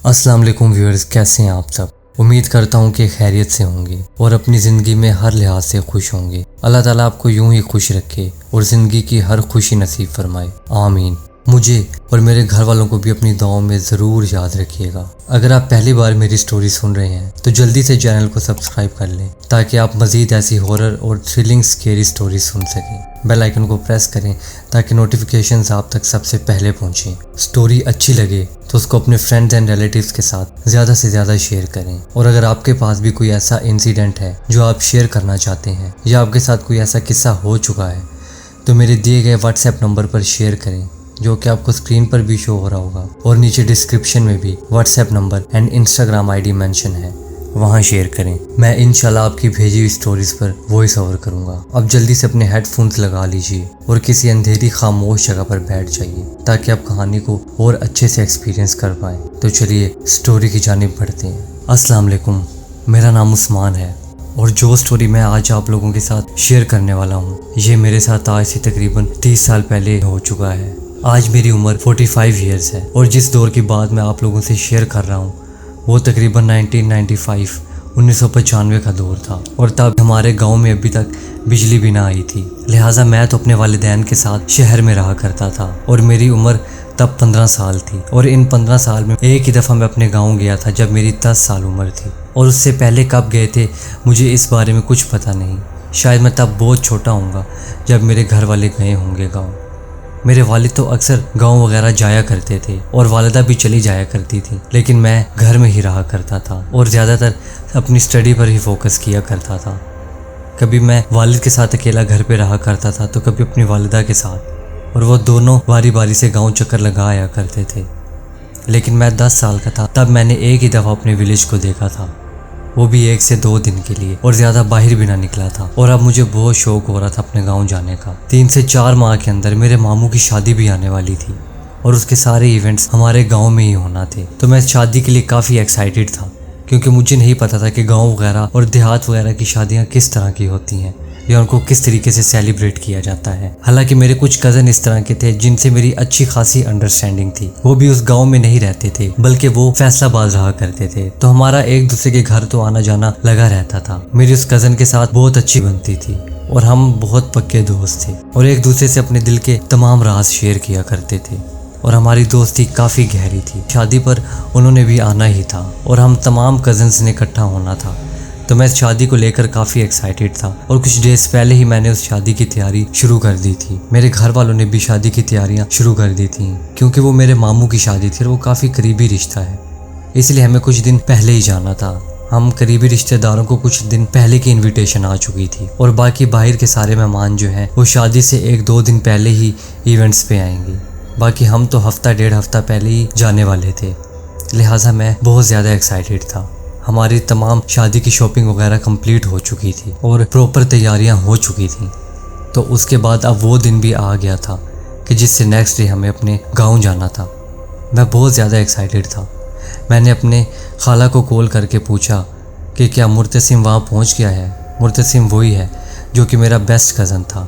अस्सलाम वालेकुम व्यूअर्स, कैसे हैं आप सब। उम्मीद करता हूँ कि खैरियत से होंगे और अपनी ज़िंदगी में हर लिहाज से खुश होंगे। अल्लाह ताला आपको यूं ही खुश रखे और ज़िंदगी की हर खुशी नसीब फरमाए, आमीन। मुझे और मेरे घर वालों को भी अपनी दुआओं में ज़रूर याद रखिएगा। अगर आप पहली बार मेरी स्टोरी सुन रहे हैं तो जल्दी से चैनल को सब्सक्राइब कर लें ताकि आप मज़ीद ऐसी हॉरर और थ्रिलिंग स्केरी स्टोरी सुन सकें। बेल आइकन को प्रेस करें ताकि नोटिफिकेशंस आप तक सबसे पहले पहुंचें। स्टोरी अच्छी लगे तो उसको अपने फ्रेंड्स एंड रिलेटिव्स के साथ ज़्यादा से ज़्यादा शेयर करें। और अगर आपके पास भी कोई ऐसा इंसिडेंट है जो आप शेयर करना चाहते हैं या आपके साथ कोई ऐसा किस्सा हो चुका है तो मेरे दिए गए व्हाट्सएप नंबर पर शेयर करें, जो कि आपको स्क्रीन पर भी शो हो रहा होगा और नीचे डिस्क्रिप्शन में भी WhatsApp number and Instagram ID mention है, वहाँ शेयर करें। मैं इंशाल्लाह आपकी भेजी हुई स्टोरीज पर वॉइस ओवर करूँगा। अब जल्दी से अपने हेडफोन्स लगा लीजिए और किसी अंधेरी खामोश जगह पर बैठ जाइए ताकि आप कहानी को और अच्छे से एक्सपीरियंस कर पाएँ। तो चलिए स्टोरी की जानिब बढ़ते हैं। अस्सलाम वालेकुम, मेरा नाम उस्मान है और जो स्टोरी मैं आज आप लोगों के साथ शेयर करने वाला हूँ ये मेरे साथ आज से तकरीबन 30 साल पहले हो चुका है। आज मेरी उम्र 45 ईयर्स है और जिस दौर की बात मैं आप लोगों से शेयर कर रहा हूँ वो तकरीबन 1995 का दौर था और तब हमारे गांव में अभी तक बिजली भी ना आई थी। लिहाजा मैं तो अपने वालिदैन के साथ शहर में रहा करता था और मेरी उम्र तब 15 साल थी। और इन 15 साल में एक ही दफ़ा मैं अपने गांव गया था जब मेरी 10 साल उम्र थी। और उससे पहले कब गए थे मुझे इस बारे में कुछ पता नहीं। शायद मैं तब बहुत छोटा होऊंगा जब मेरे घर वाले गए होंगे गाँव। मेरे वालिद तो अक्सर गांव वगैरह जाया करते थे और वालिदा भी चली जाया करती थी, लेकिन मैं घर में ही रहा करता था और ज़्यादातर अपनी स्टडी पर ही फोकस किया करता था। कभी मैं वालिद के साथ अकेला घर पे रहा करता था तो कभी अपनी वालिदा के साथ, और वो दोनों बारी बारी से गांव चक्कर लगा आया करते थे। लेकिन मैं 10 साल का था तब मैंने एक ही दफ़ा अपने विलेज को देखा था, वो भी 1 से 2 दिन के लिए, और ज़्यादा बाहर भी ना निकला था। और अब मुझे बहुत शौक हो रहा था अपने गांव जाने का। 3 से 4 माह के अंदर मेरे मामू की शादी भी आने वाली थी और उसके सारे इवेंट्स हमारे गांव में ही होना थे। तो मैं शादी के लिए काफ़ी एक्साइटेड था क्योंकि मुझे नहीं पता था कि गाँव वगैरह और देहात वगैरह की शादियाँ किस तरह की होती हैं या उनको किस तरीके से सेलिब्रेट किया जाता है। हालांकि मेरे कुछ कज़न इस तरह के थे जिनसे मेरी अच्छी खासी अंडरस्टैंडिंग थी। वो भी उस गांव में नहीं रहते थे बल्कि वो फैसलाबाद रहा करते थे, तो हमारा एक दूसरे के घर तो आना जाना लगा रहता था। मेरी उस कज़न के साथ बहुत अच्छी बनती थी और हम बहुत पक्के दोस्त थे और एक दूसरे से अपने दिल के तमाम राज शेयर किया करते थे और हमारी दोस्ती काफ़ी गहरी थी। शादी पर उन्होंने भी आना ही था और हम तमाम कज़न्स ने इकट्ठा होना था। तो मैं इस शादी को लेकर काफ़ी एक्साइटेड था और कुछ डेज पहले ही मैंने उस शादी की तैयारी शुरू कर दी थी। मेरे घर वालों ने भी शादी की तैयारियां शुरू कर दी थी क्योंकि वो मेरे मामू की शादी थी और वो काफ़ी करीबी रिश्ता है, इसलिए हमें कुछ दिन पहले ही जाना था। हम करीबी रिश्तेदारों को कुछ दिन पहले की इन्विटेशन आ चुकी थी और बाकी बाहर के सारे मेहमान जो हैं वो शादी से 1-2 दिन पहले ही इवेंट्स पे आएंगे। बाकी हम तो हफ्ता 1.5 हफ्ता पहले ही जाने वाले थे, लिहाजा मैं बहुत ज़्यादा एक्साइटेड था। हमारी तमाम शादी की शॉपिंग वगैरह कंप्लीट हो चुकी थी और प्रॉपर तैयारियां हो चुकी थी। तो उसके बाद अब वो दिन भी आ गया था कि जिससे नेक्स्ट डे हमें अपने गांव जाना था। मैं बहुत ज़्यादा एक्साइटेड था। मैंने अपने खाला को कॉल करके पूछा कि क्या मुर्तसिम वहाँ पहुँच गया है। मुर्तसिम वही है जो कि मेरा बेस्ट कज़न था।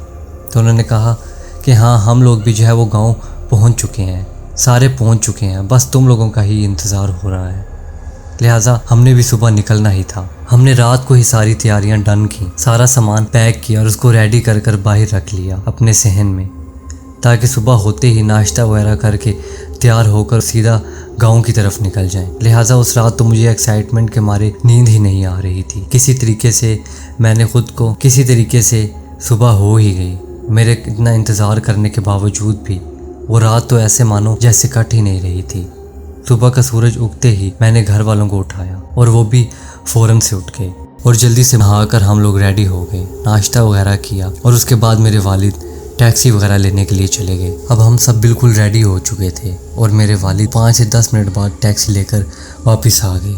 तो उन्होंने कहा कि हाँ, हम लोग भी जो है वो गाँव पहुँच चुके हैं, सारे पहुँच चुके हैं, बस तुम लोगों का ही इंतज़ार हो रहा है। लिहाजा हमने भी सुबह निकलना ही था। हमने रात को ही सारी तैयारियां डन की, सारा सामान पैक किया और उसको रेडी कर कर बाहर रख लिया अपने सहन में, ताकि सुबह होते ही नाश्ता वगैरह करके तैयार होकर सीधा गांव की तरफ निकल जाएं। लिहाजा उस रात तो मुझे एक्साइटमेंट के मारे नींद ही नहीं आ रही थी। किसी तरीके से मैंने खुद को सुबह हो ही गई। मेरे इतना इंतज़ार करने के बावजूद भी वो रात तो ऐसे मानो जैसे कट ही नहीं रही थी। सुबह का सूरज उगते ही मैंने घर वालों को उठाया और वो भी फ़ौरन से उठ गए और जल्दी से नहाकर हम लोग रेडी हो गए, नाश्ता वगैरह किया और उसके बाद मेरे वालिद टैक्सी वगैरह लेने के लिए चले गए। अब हम सब बिल्कुल रेडी हो चुके थे और मेरे वालिद 5 से 10 मिनट बाद टैक्सी लेकर वापस आ गए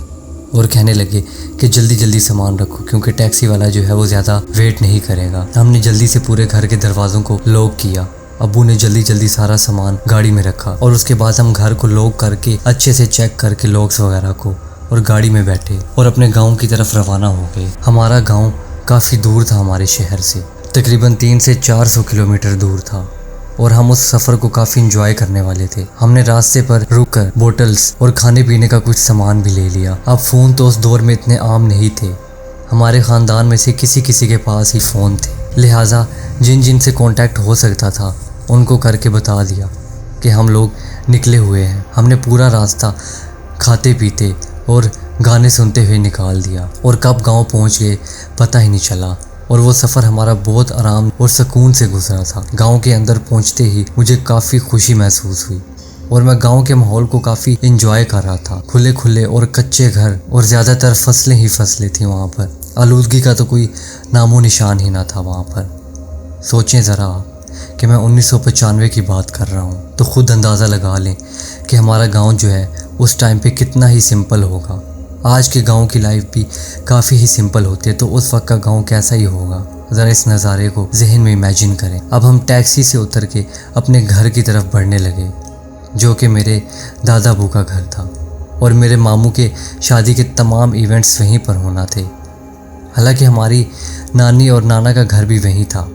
और कहने लगे कि जल्दी जल्दी सामान रखो क्योंकि टैक्सी वाला जो है वो ज़्यादा वेट नहीं करेगा। हमने जल्दी से पूरे घर के दरवाज़ों को लॉक किया। अब्बू ने जल्दी जल्दी सारा सामान गाड़ी में रखा और उसके बाद हम घर को लॉक करके अच्छे से चेक करके लॉक्स वगैरह को और गाड़ी में बैठे और अपने गांव की तरफ रवाना हो गए। हमारा गांव काफ़ी दूर था हमारे शहर से, तकरीबन 300 से 400 किलोमीटर दूर था और हम उस सफ़र को काफ़ी इंजॉय करने वाले थे। हमने रास्ते पर रुककर बोतल्स और खाने पीने का कुछ सामान भी ले लिया। अब फ़ोन तो उस दौर में इतने आम नहीं थे। हमारे ख़ानदान में से किसी किसी के पास ही फ़ोन थे, लिहाजा जिन जिन से कांटेक्ट हो सकता था उनको करके बता दिया कि हम लोग निकले हुए हैं। हमने पूरा रास्ता खाते पीते और गाने सुनते हुए निकाल दिया और कब गांव पहुंच गए पता ही नहीं चला। और वो सफ़र हमारा बहुत आराम और सुकून से गुजरा था। गांव के अंदर पहुंचते ही मुझे काफ़ी खुशी महसूस हुई और मैं गांव के माहौल को काफ़ी इंजॉय कर रहा था। खुले खुले और कच्चे घर और ज़्यादातर फसलें ही फसलें थी वहाँ पर। आलूदगी का तो कोई नामो निशान ही ना था वहाँ पर। सोचें ज़रा कि मैं 1995 की बात कर रहा हूँ, तो ख़ुद अंदाज़ा लगा लें कि हमारा गांव जो है उस टाइम पे कितना ही सिंपल होगा। आज के गांव की लाइफ भी काफ़ी ही सिंपल होती है, तो उस वक्त का गांव कैसा ही होगा, ज़रा इस नज़ारे को जहन में इमेजिन करें। अब हम टैक्सी से उतर के अपने घर की तरफ बढ़ने लगे, जो कि मेरे दादा अबू का घर था और मेरे मामू के शादी के तमाम इवेंट्स वहीं पर होना थे। हालांकि हमारी नानी और नाना का घर भी वहीं था,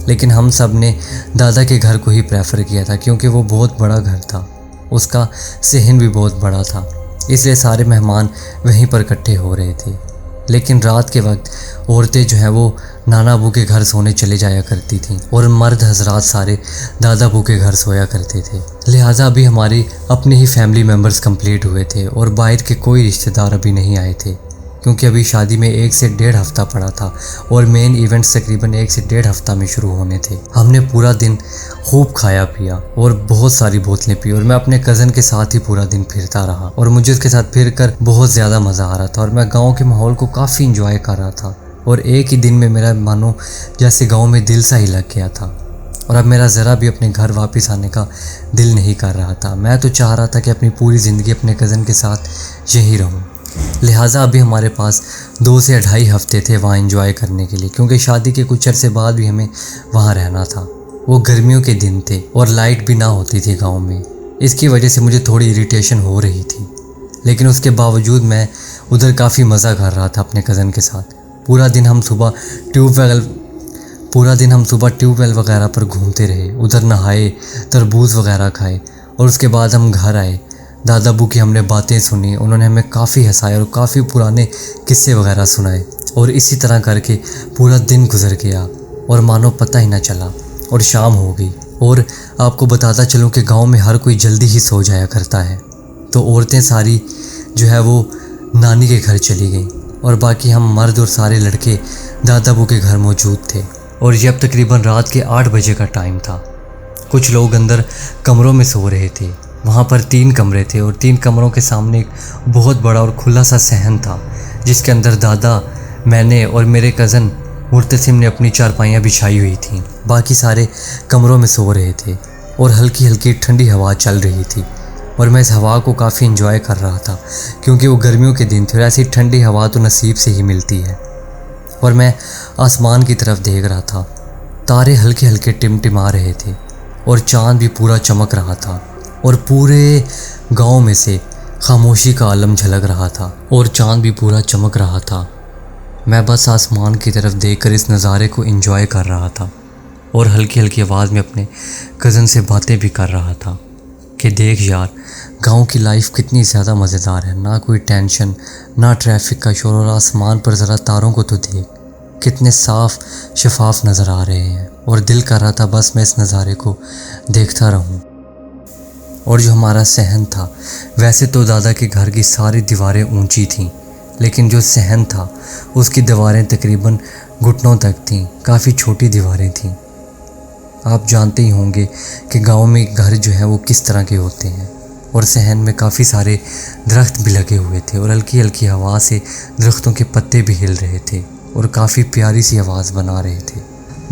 लेकिन हम सब ने दादा के घर को ही प्रेफर किया था क्योंकि वो बहुत बड़ा घर था, उसका सहन भी बहुत बड़ा था, इसलिए सारे मेहमान वहीं पर इकट्ठे हो रहे थे। लेकिन रात के वक्त औरतें जो हैं वो नाना अबू के घर सोने चले जाया करती थीं और मर्द हजरात सारे दादा अबू के घर सोया करते थे। लिहाजा अभी हमारी अपने ही फैमिली मेम्बर्स कंप्लीट हुए थे और बाहर के कोई रिश्तेदार अभी नहीं आए थे, क्योंकि अभी शादी में 1 से 1.5 हफ्ता पड़ा था और मेन इवेंट्स तकरीबन 1 से 1.5 हफ्ता में शुरू होने थे। हमने पूरा दिन खूब खाया पिया और बहुत सारी बोतलें पी और मैं अपने कज़न के साथ ही पूरा दिन फिरता रहा और मुझे उसके साथ फिर कर बहुत ज़्यादा मज़ा आ रहा था और मैं गाँव के माहौल को काफ़ी इंजॉय कर रहा था। और एक ही दिन में मेरा मानो जैसे गाँव में दिल सा ही लग गया था और अब मेरा ज़रा भी अपने घर वापस आने का दिल नहीं कर रहा था। मैं तो चाह रहा था कि अपनी पूरी ज़िंदगी अपने कज़न के साथ यहीं रहूँ। लिहाजा अभी हमारे पास 2 से 2.5 हफ्ते थे वहाँ एंजॉय करने के लिए, क्योंकि शादी के कुछ अरसे बाद भी हमें वहाँ रहना था। वो गर्मियों के दिन थे और लाइट भी ना होती थी गांव में, इसकी वजह से मुझे थोड़ी इरिटेशन हो रही थी, लेकिन उसके बावजूद मैं उधर काफ़ी मज़ा कर रहा था अपने कज़न के साथ। पूरा दिन हम सुबह ट्यूबवेल वगैरह पर घूमते रहे, उधर नहाए, तरबूज वगैरह खाए और उसके बाद हम घर आए। दादा अबू की हमने बातें सुनी, उन्होंने हमें काफ़ी हंसाया और काफ़ी पुराने किस्से वगैरह सुनाए और इसी तरह करके पूरा दिन गुजर गया और मानो पता ही ना चला और शाम हो गई। और आपको बताता चलूँ कि गांव में हर कोई जल्दी ही सो जाया करता है, तो औरतें सारी जो है वो नानी के घर चली गई और बाकी हम मर्द और सारे लड़के दादा अबू के घर मौजूद थे। और जब तकरीबन रात के 8 बजे का टाइम था, कुछ लोग अंदर कमरों में सो रहे थे। वहाँ पर 3 कमरे थे और 3 कमरों के सामने एक बहुत बड़ा और खुला सा सहन था, जिसके अंदर दादा, मैंने और मेरे कज़न मुर्तसिम ने अपनी चारपाइयाँ बिछाई हुई थीं। बाकी सारे कमरों में सो रहे थे और हल्की हल्की ठंडी हवा चल रही थी और मैं इस हवा को काफ़ी इंजॉय कर रहा था, क्योंकि वो गर्मियों के दिन थे और ऐसी ठंडी हवा तो नसीब से ही मिलती है। और मैं आसमान की तरफ देख रहा था, तारे हल्के हल्के टिमटिमा रहे थे और चाँद भी पूरा चमक रहा था और पूरे गांव में से खामोशी का आलम झलक रहा था और चाँद भी पूरा चमक रहा था। मैं बस आसमान की तरफ देखकर इस नज़ारे को एंजॉय कर रहा था और हल्की हल्की आवाज़ में अपने कज़न से बातें भी कर रहा था कि देख यार, गांव की लाइफ कितनी ज़्यादा मज़ेदार है, ना कोई टेंशन, ना ट्रैफिक का शोर, और आसमान पर ज़रा तारों को तो देख, कितने साफ शफाफ नज़र आ रहे हैं। और दिल कर रहा था बस मैं इस नज़ारे को देखता रहूं। और जो हमारा सहन था, वैसे तो दादा के घर की सारी दीवारें ऊंची थीं, लेकिन जो सहन था उसकी दीवारें तकरीबन घुटनों तक थीं, काफ़ी छोटी दीवारें थीं। आप जानते ही होंगे कि गांव में घर जो है वो किस तरह के होते हैं। और सहन में काफ़ी सारे दरख्त भी लगे हुए थे और हल्की हल्की हवा से दरख्तों के पत्ते भी हिल रहे थे और काफ़ी प्यारी सी आवाज़ बना रहे थे।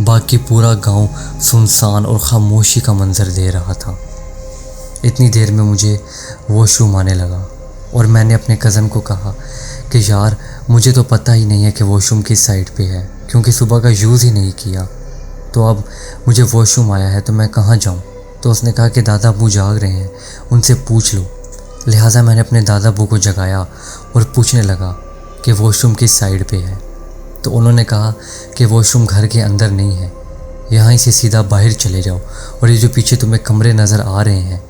बाकी पूरा गांव सुनसान और खामोशी का मंजर दे रहा था। इतनी देर में मुझे वॉशरूम आने लगा और मैंने अपने कज़न को कहा कि यार, मुझे तो पता ही नहीं है कि वॉशरूम किस साइड पे है, क्योंकि सुबह का यूज़ ही नहीं किया, तो अब मुझे वॉशरूम आया है तो मैं कहाँ जाऊँ। तो उसने कहा कि दादा अबू जाग रहे हैं, उनसे पूछ लो। लिहाजा मैंने अपने दादा अबू को जगाया और पूछने लगा कि वॉशरूम किस साइड पे है। तो उन्होंने कहा कि वॉशरूम घर के अंदर नहीं है, यहाँ से सीधा बाहर चले जाओ और ये जो पीछे तुम्हें कमरे नज़र आ रहे हैं,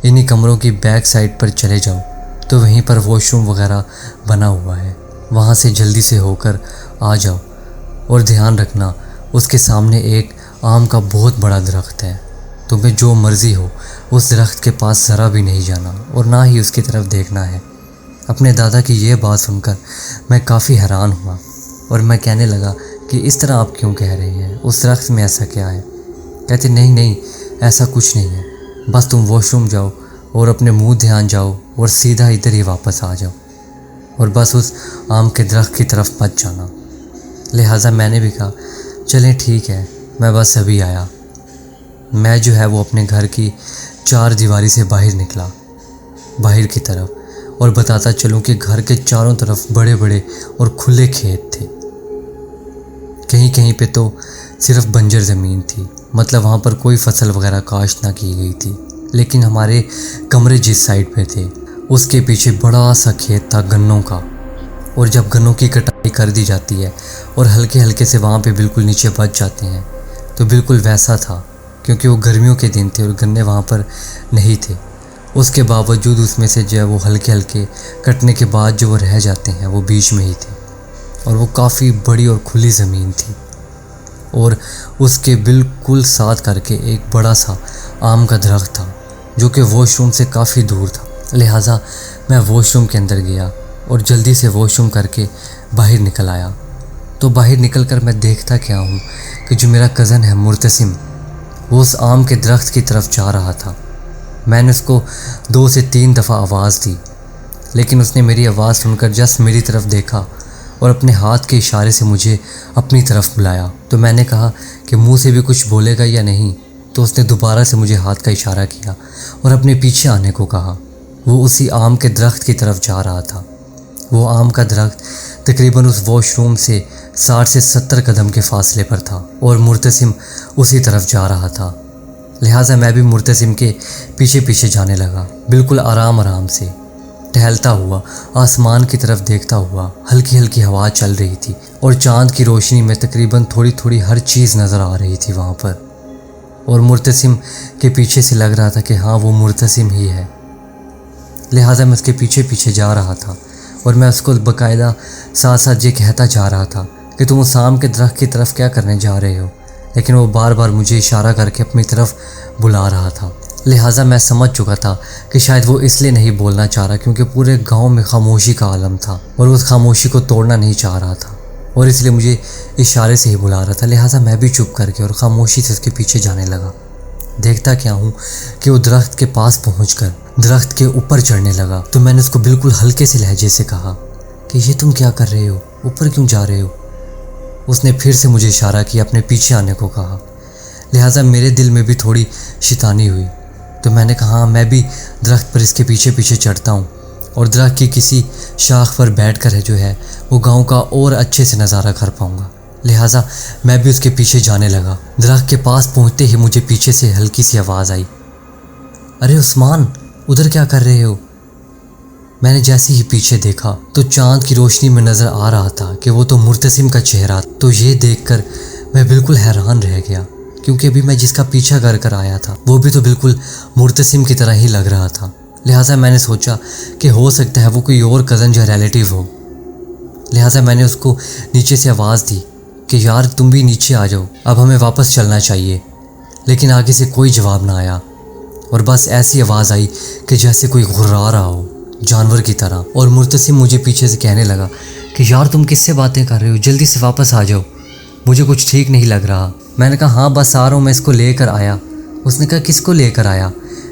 इन्हीं कमरों की बैक साइड पर चले जाओ, तो वहीं पर वॉशरूम वगैरह बना हुआ है, वहाँ से जल्दी से होकर आ जाओ। और ध्यान रखना, उसके सामने एक आम का बहुत बड़ा दरख्त है, तुम्हें जो मर्ज़ी हो उस दरख्त के पास ज़रा भी नहीं जाना और ना ही उसकी तरफ देखना है। अपने दादा की ये बात सुनकर मैं काफ़ी हैरान हुआ और मैं कहने लगा कि इस तरह आप क्यों कह रहे हैं, उस दरख्त में ऐसा क्या है? कहते नहीं नहीं, ऐसा कुछ नहीं है, बस तुम वॉशरूम जाओ और अपने मुंह ध्यान जाओ और सीधा इधर ही वापस आ जाओ और बस उस आम के दरख्त की तरफ मत जाना। लिहाजा मैंने भी कहा चलें ठीक है, मैं बस अभी आया। मैं जो है वो अपने घर की चार दीवारी से बाहर निकला, बाहर की तरफ, और बताता चलूँ कि घर के चारों तरफ बड़े बड़े और खुले खेत थे। कहीं कहीं पे तो सिर्फ बंजर ज़मीन थी, मतलब वहाँ पर कोई फसल वगैरह काश्त ना की गई थी। लेकिन हमारे कमरे जिस साइड पे थे उसके पीछे बड़ा सा खेत था गन्नों का, और जब गन्नों की कटाई कर दी जाती है और हल्के हल्के से वहाँ पे बिल्कुल नीचे बच जाते हैं, तो बिल्कुल वैसा था, क्योंकि वो गर्मियों के दिन थे और गन्ने वहाँ पर नहीं थे। उसके बावजूद उसमें से जो है वो हल्के हल्के कटने के बाद जो वो रह जाते हैं वो बीच में ही थे, और वो काफ़ी बड़ी और खुली ज़मीन थी। और उसके बिल्कुल साथ करके एक बड़ा सा आम का दरख्त था जो कि वॉशरूम से काफ़ी दूर था। लिहाजा मैं वॉशरूम के अंदर गया और जल्दी से वॉशरूम करके बाहर निकल आया। तो बाहर निकल कर मैं देखता क्या हूँ कि जो मेरा कज़न है मुर्तसिम, वो उस आम के दरख्त की तरफ जा रहा था। मैंने उसको 2 से 3 दफ़ा आवाज़ दी, लेकिन उसने मेरी आवाज़ सुनकर जस्ट मेरी तरफ देखा और अपने हाथ के इशारे से मुझे अपनी तरफ बुलाया। तो मैंने कहा कि मुंह से भी कुछ बोलेगा या नहीं, तो उसने दोबारा से मुझे हाथ का इशारा किया और अपने पीछे आने को कहा। वो उसी आम के दरख्त की तरफ जा रहा था। वो आम का दरख्त तकरीबन उस वॉशरूम से 60 से 70 कदम के फासले पर था और मुर्तसिम उसी तरफ जा रहा था। लिहाजा मैं भी मुर्तसिम के पीछे पीछे जाने लगा, बिल्कुल आराम आराम से, टहलता हुआ, आसमान की तरफ देखता हुआ। हल्की हल्की हवा चल रही थी और चांद की रोशनी में तकरीबन थोड़ी थोड़ी हर चीज़ नज़र आ रही थी वहाँ पर। और मुर्तसिम के पीछे से लग रहा था कि हाँ वो मुर्तसिम ही है। लिहाजा मैं उसके पीछे पीछे जा रहा था और मैं उसको बाकायदा साथ साथ ये कहता जा रहा था कि तुम उस आम के दरख्त की तरफ क्या करने जा रहे हो, लेकिन वो बार बार मुझे इशारा करके अपनी तरफ बुला रहा था। लिहाजा मैं समझ चुका था कि शायद वो इसलिए नहीं बोलना चाह रहा क्योंकि पूरे गांव में खामोशी का आलम था और उस खामोशी को तोड़ना नहीं चाह रहा था, और इसलिए मुझे इशारे से ही बुला रहा था। लिहाजा मैं भी चुप करके और खामोशी से उसके पीछे जाने लगा। देखता क्या हूँ कि वो दरख्त के पास पहुँचकर दरख्त के ऊपर चढ़ने लगा। तो मैंने उसको बिल्कुल हल्के से लहजे से कहा कि ये तुम क्या कर रहे हो, ऊपर क्यों जा रहे हो? उसने फिर से मुझे इशारा किया, अपने पीछे आने को कहा। लिहाजा मेरे दिल में भी थोड़ी शैतानी हुई, तो मैंने कहा हाँ मैं भी दरख्त पर इसके पीछे पीछे चढ़ता हूँ और दरख्त की किसी शाख पर बैठकर है जो है वो गांव का और अच्छे से नज़ारा कर पाऊँगा। लिहाजा मैं भी उसके पीछे जाने लगा। दरख्त के पास पहुँचते ही मुझे पीछे से हल्की सी आवाज़ आई, अरे उस्मान, उधर क्या कर रहे हो? मैंने जैसे ही पीछे देखा तो चांद की रोशनी में नज़र आ रहा था कि वो तो मुर्तसिम का चेहरा। तो ये देखकर मैं बिल्कुल हैरान रह गया, क्योंकि अभी मैं जिसका पीछा कर आया था वो भी तो बिल्कुल मुर्तसिम की तरह ही लग रहा था। लिहाजा मैंने सोचा कि हो सकता है वो कोई और कज़न या रिलेटिव हो। लिहाजा मैंने उसको नीचे से आवाज़ दी कि यार तुम भी नीचे आ जाओ, अब हमें वापस चलना चाहिए। लेकिन आगे से कोई जवाब ना आया और बस ऐसी आवाज़ आई कि जैसे कोई घुर्रा रहा हो जानवर की तरह। और मुर्तसिम मुझे पीछे से कहने लगा कि यार तुम किससे बातें कर रहे हो, जल्दी से वापस आ जाओ, मुझे कुछ ठीक नहीं लग रहा। मैंने कहा हाँ बस आ रहा हूँ, मैं इसको लेकर आया। उसने कहा किसको लेकर आया?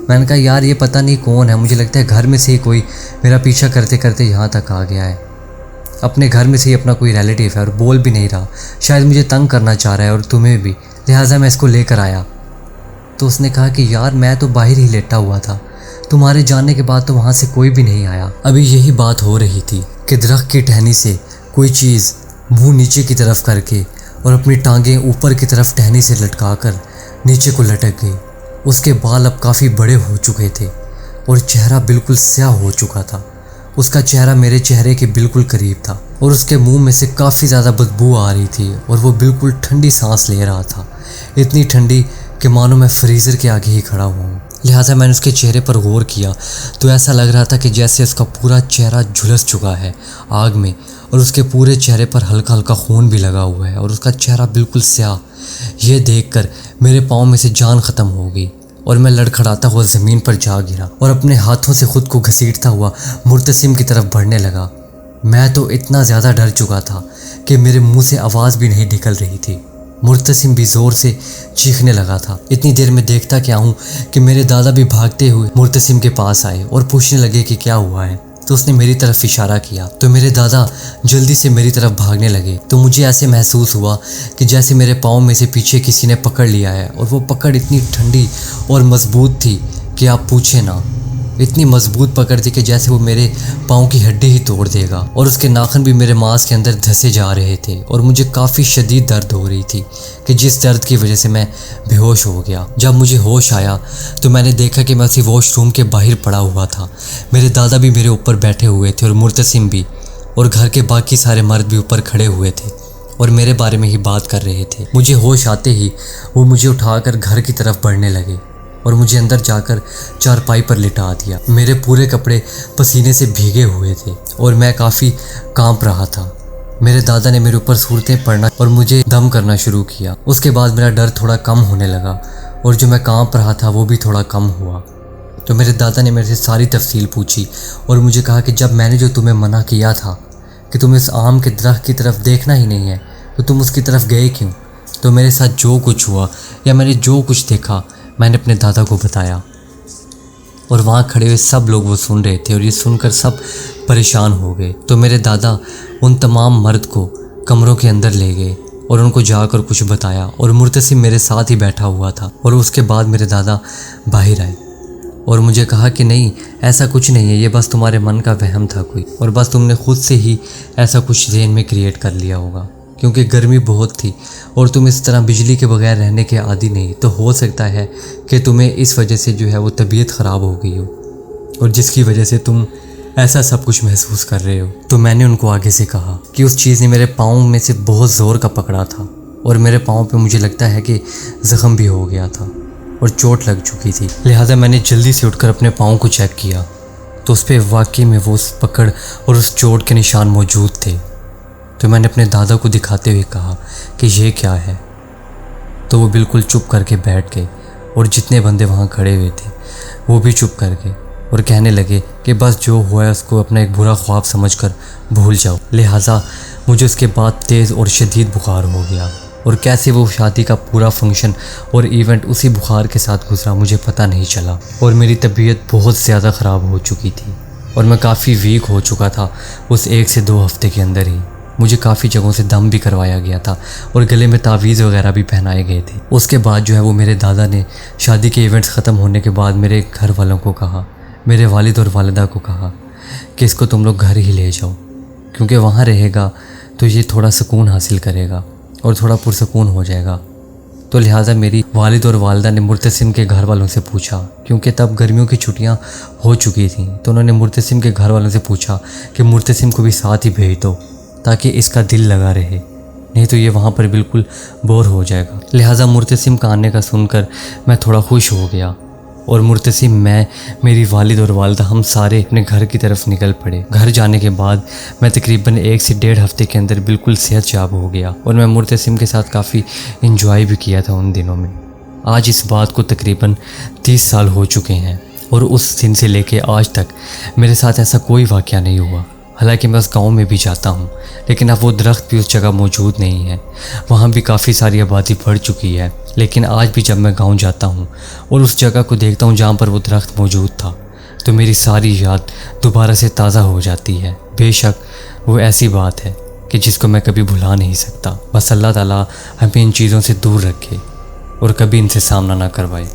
मैंने कहा यार ये पता नहीं कौन है, मुझे लगता है घर में से ही कोई मेरा पीछा करते करते यहाँ तक आ गया है। अपने घर में से ही अपना कोई रिलेटिव है और बोल भी नहीं रहा, शायद मुझे तंग करना चाह रहा है और तुम्हें भी, लिहाजा मैं इसको लेकर आया। तो उसने कहा कि यार मैं तो बाहर ही लेटा हुआ था, तुम्हारे जाने के बाद तो वहाँ से कोई भी नहीं आया। अभी यही बात हो रही थी कि दरख्त की टहनी से कोई चीज़ मुंह नीचे की तरफ करके और अपनी टांगें ऊपर की तरफ टहनी से लटकाकर नीचे को लटक गई। उसके बाल अब काफ़ी बड़े हो चुके थे और चेहरा बिल्कुल स्याह हो चुका था। उसका चेहरा मेरे चेहरे के बिल्कुल करीब था और उसके मुंह में से काफ़ी ज़्यादा बदबू आ रही थी और वो बिल्कुल ठंडी सांस ले रहा था। इतनी ठंडी कि मानो मैं फ्रीज़र के आगे ही खड़ा हुआ हूँ। लिहाजा मैंने उसके चेहरे पर गौर किया तो ऐसा लग रहा था कि जैसे उसका पूरा चेहरा झुलस चुका है आग में, और उसके पूरे चेहरे पर हल्का हल्का खून भी लगा हुआ है और उसका चेहरा बिल्कुल स्याह। यह देखकर मेरे पाँव में से जान ख़त्म हो गई और मैं लड़खड़ाता हुआ ज़मीन पर जा गिरा और अपने हाथों से खुद को घसीटता हुआ मुर्तसिम की तरफ बढ़ने लगा। मैं तो इतना ज़्यादा डर चुका था कि मेरे मुंह से आवाज़ भी नहीं निकल रही थी। मुर्तसिम भी ज़ोर से चीखने लगा था। इतनी देर में देखता क्या हूँ कि मेरे दादा भी भागते हुए मुर्तसिम के पास आए और पूछने लगे कि क्या हुआ है। तो उसने मेरी तरफ इशारा किया तो मेरे दादा जल्दी से मेरी तरफ भागने लगे। तो मुझे ऐसे महसूस हुआ कि जैसे मेरे पाँव में से पीछे किसी ने पकड़ लिया है, और वो पकड़ इतनी ठंडी और मजबूत थी कि आप पूछे ना। इतनी मजबूत पकड़ थी कि जैसे वो मेरे पाँव की हड्डी ही तोड़ देगा, और उसके नाखून भी मेरे मांस के अंदर धंसे जा रहे थे और मुझे काफ़ी शदीद दर्द हो रही थी कि जिस दर्द की वजह से मैं बेहोश हो गया। जब मुझे होश आया तो मैंने देखा कि मैं उसी वॉशरूम के बाहर पड़ा हुआ था। मेरे दादा भी मेरे ऊपर बैठे हुए थे और मुर्तसिम भी, और घर के बाकी सारे मर्द भी ऊपर खड़े हुए थे और मेरे बारे में ही बात कर रहे थे। मुझे होश आते ही वो मुझे उठाकर घर की तरफ बढ़ने लगे और मुझे अंदर जाकर चारपाई पर लिटा दिया। मेरे पूरे कपड़े पसीने से भीगे हुए थे और मैं काफ़ी कांप रहा था। मेरे दादा ने मेरे ऊपर सूरतें पढ़ना और मुझे दम करना शुरू किया। उसके बाद मेरा डर थोड़ा कम होने लगा और जो मैं कांप रहा था वो भी थोड़ा कम हुआ। तो मेरे दादा ने मेरे से सारी तफसील पूछी और मुझे कहा कि जब मैंने जो तुम्हें मना किया था कि तुम इस आम के दरख्त की तरफ देखना ही नहीं है तो तुम उसकी तरफ गए क्यों। तो मेरे साथ जो कुछ हुआ या मैंने जो कुछ देखा मैंने अपने दादा को बताया, और वहाँ खड़े हुए सब लोग वो सुन रहे थे और ये सुनकर सब परेशान हो गए। तो मेरे दादा उन तमाम मर्द को कमरों के अंदर ले गए और उनको जाकर कुछ बताया, और मुर्तसिम मेरे साथ ही बैठा हुआ था। और उसके बाद मेरे दादा बाहर आए और मुझे कहा कि नहीं, ऐसा कुछ नहीं है, ये बस तुम्हारे मन का वहम था कोई, और बस तुमने खुद से ही ऐसा कुछ ज़हन में क्रिएट कर लिया होगा, क्योंकि गर्मी बहुत थी और तुम इस तरह बिजली के बगैर रहने के आदी नहीं। तो हो सकता है कि तुम्हें इस वजह से जो है वो तबीयत ख़राब हो गई हो और जिसकी वजह से तुम ऐसा सब कुछ महसूस कर रहे हो। तो मैंने उनको आगे से कहा कि उस चीज़ ने मेरे पाँव में से बहुत ज़ोर का पकड़ा था और मेरे पाँव पे मुझे लगता है कि ज़ख्म भी हो गया था और चोट लग चुकी थी। लिहाजा मैंने जल्दी से उठकर अपने पाँव को चेक किया तो उस पर वाकई में वो उस पकड़ और उस चोट के निशान मौजूद थे। तो मैंने अपने दादा को दिखाते हुए कहा कि ये क्या है। तो वो बिल्कुल चुप करके बैठ गए और जितने बंदे वहाँ खड़े हुए थे वो भी चुप कर गए और कहने लगे कि बस जो हुआ है उसको अपना एक बुरा ख्वाब समझकर भूल जाओ। लिहाजा मुझे उसके बाद तेज़ और शदीद बुखार हो गया, और कैसे वो शादी का पूरा फंक्शन और इवेंट उसी बुखार के साथ गुजरा मुझे पता नहीं चला। और मेरी तबीयत बहुत ज़्यादा ख़राब हो चुकी थी और मैं काफ़ी वीक हो चुका था उस 1 से 2 हफ्ते के अंदर ही। मुझे काफ़ी जगहों से दम भी करवाया गया था और गले में तावीज़ वगैरह भी पहनाए गए थे। उसके बाद जो है वो मेरे दादा ने शादी के इवेंट्स ख़त्म होने के बाद मेरे घर वालों को कहा, मेरे वालिद और वालिदा को कहा कि इसको तुम लोग घर ही ले जाओ, क्योंकि वहाँ रहेगा तो ये थोड़ा सुकून हासिल करेगा और थोड़ा पुरसकून हो जाएगा। तो लिहाजा मेरी वालिद और वालिदा ने मुर्तसिम के घर वालों से पूछा, क्योंकि तब गर्मियों की छुट्टियाँ हो चुकी थीं, तो उन्होंने मुर्तसिम के घर वालों से पूछा कि मुर्तसिम को भी साथ ही भेज दो ताकि इसका दिल लगा रहे, नहीं तो ये वहाँ पर बिल्कुल बोर हो जाएगा। लिहाजा मुर्तसिम का आने का सुनकर मैं थोड़ा खुश हो गया और मुर्तसिम, मैं, मेरी वालिद और वालिदा हम सारे अपने घर की तरफ निकल पड़े। घर जाने के बाद मैं तकरीबन 1 से 1.5 हफ्ते के अंदर बिल्कुल सेहतयाब हो गया और मैं मुर्तसिम के साथ काफ़ी इंजॉय भी किया था उन दिनों में। आज इस बात को तकरीबन 30 साल हो चुके हैं और उस दिन से लेके आज तक मेरे साथ ऐसा कोई वाक़या नहीं हुआ। हालांकि मैं उस गांव में भी जाता हूं, लेकिन अब वो दरख्त भी उस जगह मौजूद नहीं है। वहाँ भी काफ़ी सारी आबादी बढ़ चुकी है, लेकिन आज भी जब मैं गांव जाता हूं और उस जगह को देखता हूं जहाँ पर वो दरख्त मौजूद था, तो मेरी सारी याद दोबारा से ताज़ा हो जाती है। बेशक वो ऐसी बात है कि जिसको मैं कभी भुला नहीं सकता। बस अल्लाह ताला हमें इन चीज़ों से दूर रखे और कभी इनसे सामना ना करवाए।